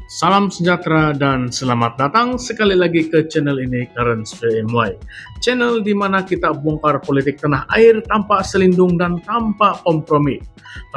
Salam sejahtera dan selamat datang sekali lagi ke channel ini, Currents VMY. Channel di mana kita bongkar politik tanah air tanpa selindung dan tanpa kompromi.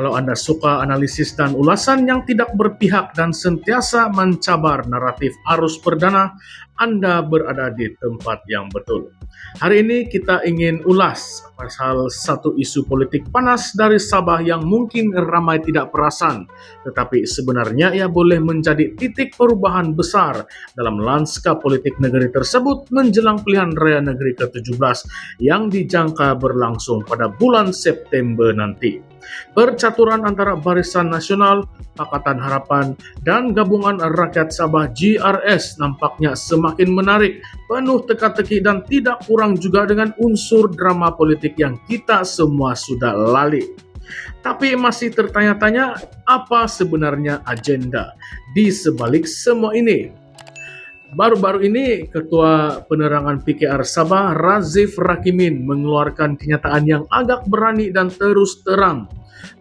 Kalau Anda suka analisis dan ulasan yang tidak berpihak dan sentiasa mencabar naratif arus perdana, Anda berada di tempat yang betul. Hari ini kita ingin ulas pasal satu isu politik panas dari Sabah yang mungkin ramai tidak perasan, tetapi sebenarnya ia boleh menjadi titik perubahan besar dalam lanskap politik negeri tersebut menjelang pilihan raya negeri ke-17 yang dijangka berlangsung pada bulan September nanti. Percaturan antara Barisan Nasional, Pakatan Harapan, dan Gabungan Rakyat Sabah GRS nampaknya semakin menarik, penuh teka-teki dan tidak kurang juga dengan unsur drama politik yang kita semua sudah lali. Tapi masih tertanya-tanya apa sebenarnya agenda di sebalik semua ini. Baru-baru ini Ketua Penerangan PKR Sabah Razif Rakimin mengeluarkan kenyataan yang agak berani dan terus terang.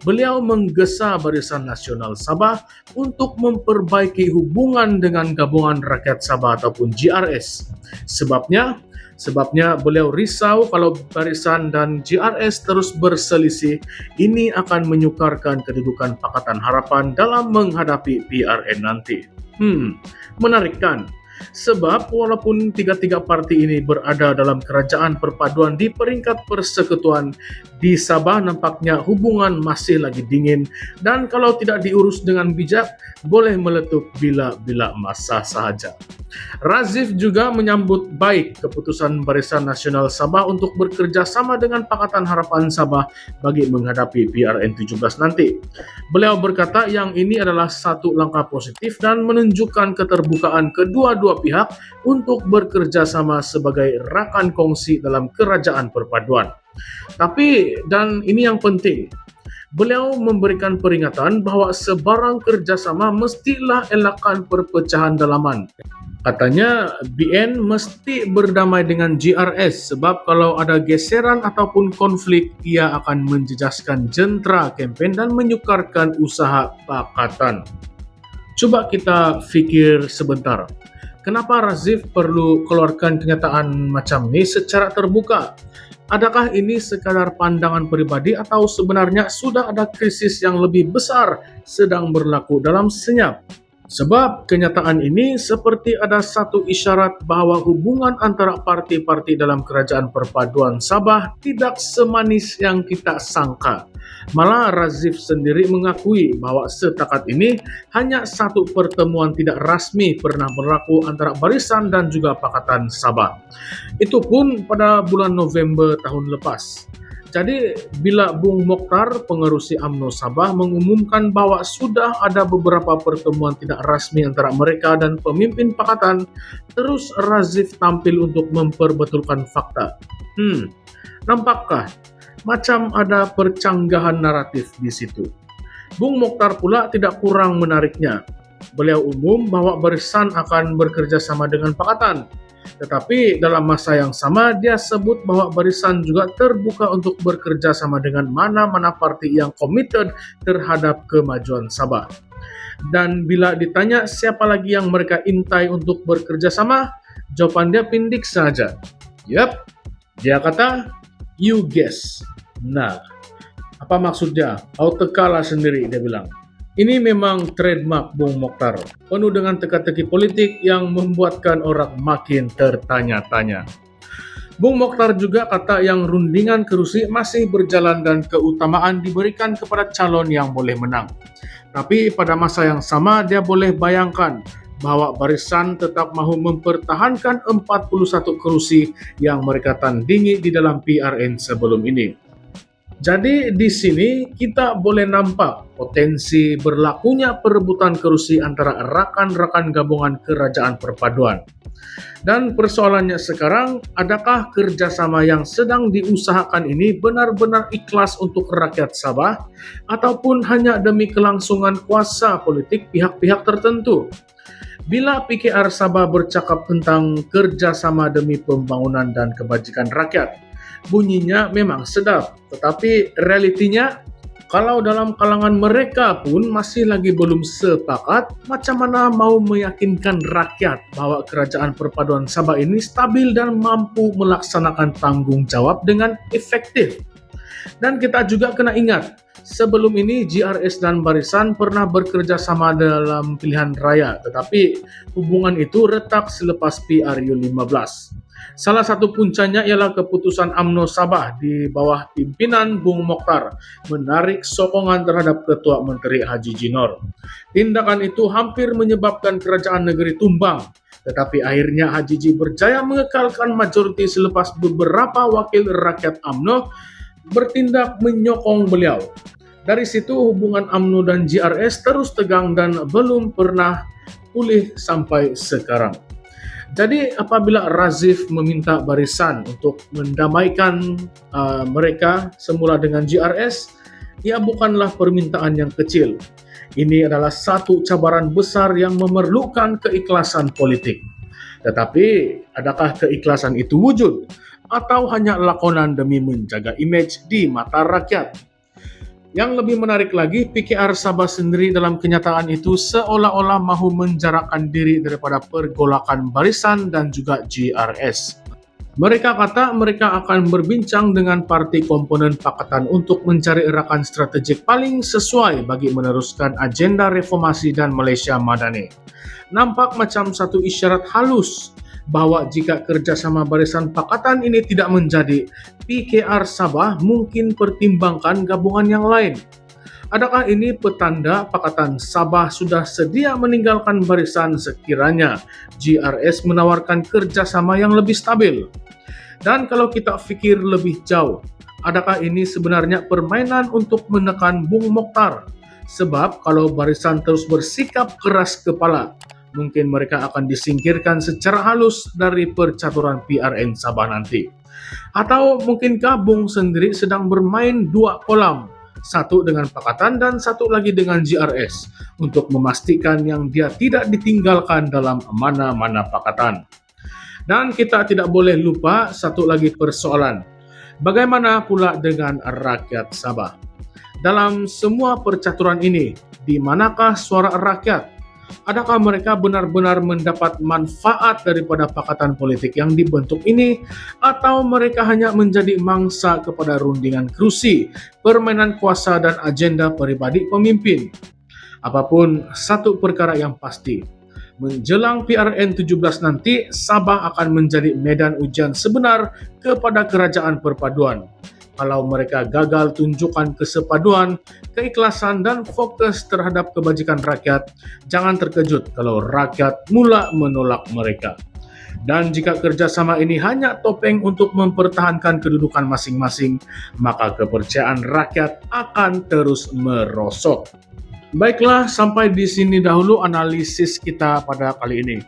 Beliau menggesa Barisan Nasional Sabah untuk memperbaiki hubungan dengan Gabungan Rakyat Sabah ataupun GRS. Sebabnya beliau risau kalau Barisan dan GRS terus berselisih, ini akan menyukarkan kedudukan Pakatan Harapan dalam menghadapi PRN nanti. Menarik kan? Sebab walaupun tiga-tiga parti ini berada dalam kerajaan perpaduan di peringkat persekutuan, di Sabah nampaknya hubungan masih lagi dingin dan kalau tidak diurus dengan bijak, boleh meletup bila-bila masa sahaja. Razif juga menyambut baik keputusan Barisan Nasional Sabah untuk bekerja sama dengan Pakatan Harapan Sabah bagi menghadapi PRN 17 nanti. Beliau berkata yang ini adalah satu langkah positif dan menunjukkan keterbukaan kedua-dua pihak untuk bekerja sama sebagai rakan kongsi dalam kerajaan perpaduan. Tapi, dan ini yang penting, beliau memberikan peringatan bahwa sebarang kerjasama mestilah elakkan perpecahan dalaman. Katanya BN mesti berdamai dengan GRS sebab kalau ada geseran ataupun konflik ia akan menjejaskan jentera kempen dan menyukarkan usaha pakatan. Coba kita fikir sebentar. Kenapa Razif perlu keluarkan kenyataan macam ini secara terbuka? Adakah ini sekadar pandangan pribadi atau sebenarnya sudah ada krisis yang lebih besar sedang berlaku dalam senyap? Sebab kenyataan ini seperti ada satu isyarat bahwa hubungan antara parti-parti dalam kerajaan perpaduan Sabah tidak semanis yang kita sangka. Malah Razif sendiri mengakui bahwa setakat ini hanya satu pertemuan tidak rasmi pernah berlaku antara Barisan dan juga Pakatan Sabah. Itu pun pada bulan November tahun lepas. Jadi bila Bung Mokhtar, pengerusi UMNO Sabah, mengumumkan bahwa sudah ada beberapa pertemuan tidak rasmi antara mereka dan pemimpin pakatan, terus Razif tampil untuk memperbetulkan fakta. Nampakkah macam ada percanggahan naratif di situ? Bung Mokhtar pula tidak kurang menariknya. Beliau umum bahwa Barisan akan bekerja sama dengan pakatan. Tetapi dalam masa yang sama dia sebut bahwa Barisan juga terbuka untuk bekerja sama dengan mana-mana parti yang committed terhadap kemajuan Sabah. Dan bila ditanya siapa lagi yang mereka intai untuk bekerja sama, jawaban dia pindik saja. Yap, dia kata, you guess. Nah, apa maksud dia? Kau tekalah sendiri, dia bilang. Ini memang trademark Bung Mokhtar, penuh dengan teka-teki politik yang membuatkan orang makin tertanya-tanya. Bung Mokhtar juga kata yang rundingan kerusi masih berjalan dan keutamaan diberikan kepada calon yang boleh menang. Tapi pada masa yang sama dia boleh bayangkan bahwa Barisan tetap mahu mempertahankan 41 kerusi yang mereka tandingi di dalam PRN sebelum ini. Jadi di sini kita boleh nampak potensi berlakunya perebutan kerusi antara rakan-rakan gabungan kerajaan perpaduan. Dan persoalannya sekarang, adakah kerjasama yang sedang diusahakan ini benar-benar ikhlas untuk rakyat Sabah ataupun hanya demi kelangsungan kuasa politik pihak-pihak tertentu? Bila PKR Sabah bercakap tentang kerjasama demi pembangunan dan kebajikan rakyat, bunyinya memang sedap, tetapi realitinya Kalau dalam kalangan mereka pun masih lagi belum sepakat, macam mana mau meyakinkan rakyat bahwa kerajaan perpaduan Sabah ini stabil dan mampu melaksanakan tanggung jawab dengan efektif. Dan kita juga kena ingat, sebelum ini GRS dan Barisan pernah bekerja sama dalam pilihan raya, tetapi hubungan itu retak selepas PRU 15. Salah satu puncanya ialah keputusan UMNO Sabah di bawah pimpinan Bung Mokhtar menarik sokongan terhadap Ketua Menteri Haji Jinor. Tindakan itu hampir menyebabkan kerajaan negeri tumbang, tetapi akhirnya Haji Ji berjaya mengekalkan majoriti selepas beberapa wakil rakyat UMNO bertindak menyokong beliau. Dari situ hubungan UMNO dan GRS terus tegang dan belum pernah pulih sampai sekarang. Jadi apabila Razif meminta Barisan untuk mendamaikan mereka semula dengan GRS, ia bukanlah permintaan yang kecil. Ini adalah satu cabaran besar yang memerlukan keikhlasan politik. Tetapi adakah keikhlasan itu wujud atau hanya lakonan demi menjaga image di mata rakyat? Yang lebih menarik lagi, PKR Sabah sendiri dalam kenyataan itu seolah-olah mahu menjarakkan diri daripada pergolakan Barisan dan juga GRS. Mereka kata mereka akan berbincang dengan parti komponen pakatan untuk mencari rakan strategik paling sesuai bagi meneruskan agenda reformasi dan Malaysia Madani. Nampak macam satu isyarat halus bahwa jika kerjasama Barisan Pakatan ini tidak menjadi, PKR Sabah mungkin pertimbangkan gabungan yang lain. Adakah ini petanda Pakatan Sabah sudah sedia meninggalkan Barisan sekiranya GRS menawarkan kerjasama yang lebih stabil? Dan kalau kita fikir lebih jauh, adakah ini sebenarnya permainan untuk menekan Bung Mokhtar? Sebab kalau Barisan terus bersikap keras kepala, mungkin mereka akan disingkirkan secara halus dari percaturan PRN Sabah nanti. Atau mungkinkah Bung sendiri sedang bermain dua kolam, satu dengan Pakatan dan satu lagi dengan GRS, untuk memastikan yang dia tidak ditinggalkan dalam mana-mana Pakatan. Dan kita tidak boleh lupa satu lagi persoalan, bagaimana pula dengan rakyat Sabah? Dalam semua percaturan ini, di manakah suara rakyat? Adakah mereka benar-benar mendapat manfaat daripada pakatan politik yang dibentuk ini, atau mereka hanya menjadi mangsa kepada rundingan kerusi, permainan kuasa dan agenda pribadi pemimpin? Apapun satu perkara yang pasti, menjelang PRN 17 nanti, Sabah akan menjadi medan ujian sebenar kepada kerajaan perpaduan. Kalau mereka gagal tunjukkan kesepaduan, keikhlasan, dan fokus terhadap kebajikan rakyat, jangan terkejut kalau rakyat mula menolak mereka. Dan jika kerjasama ini hanya topeng untuk mempertahankan kedudukan masing-masing, maka kepercayaan rakyat akan terus merosot. Baiklah, sampai di sini dahulu analisis kita pada kali ini.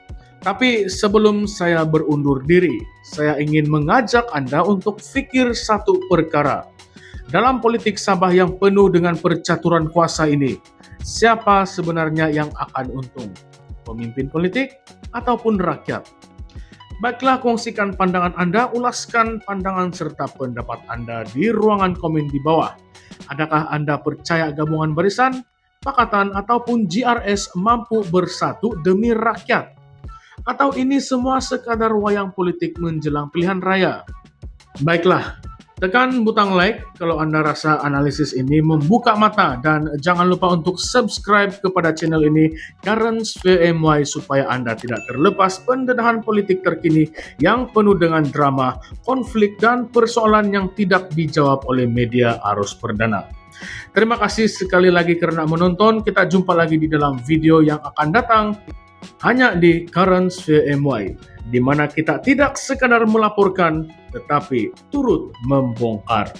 Tapi sebelum saya berundur diri, saya ingin mengajak Anda untuk fikir satu perkara. Dalam politik Sabah yang penuh dengan percaturan kuasa ini, siapa sebenarnya yang akan untung? Pemimpin politik ataupun rakyat? Baiklah, kongsikan pandangan Anda, ulaskan pandangan serta pendapat Anda di ruangan komen di bawah. Adakah Anda percaya gabungan Barisan, Pakatan ataupun GRS mampu bersatu demi rakyat? Atau ini semua sekadar wayang politik menjelang pilihan raya? Baiklah, tekan butang like kalau Anda rasa analisis ini membuka mata, dan jangan lupa untuk subscribe kepada channel ini Currents VMY supaya Anda tidak terlepas pendedahan politik terkini yang penuh dengan drama, konflik, dan persoalan yang tidak dijawab oleh media arus perdana. Terima kasih sekali lagi karena menonton. Kita jumpa lagi di dalam video yang akan datang hanya di Currents VMY, di mana kita tidak sekadar melaporkan, tetapi turut membongkar.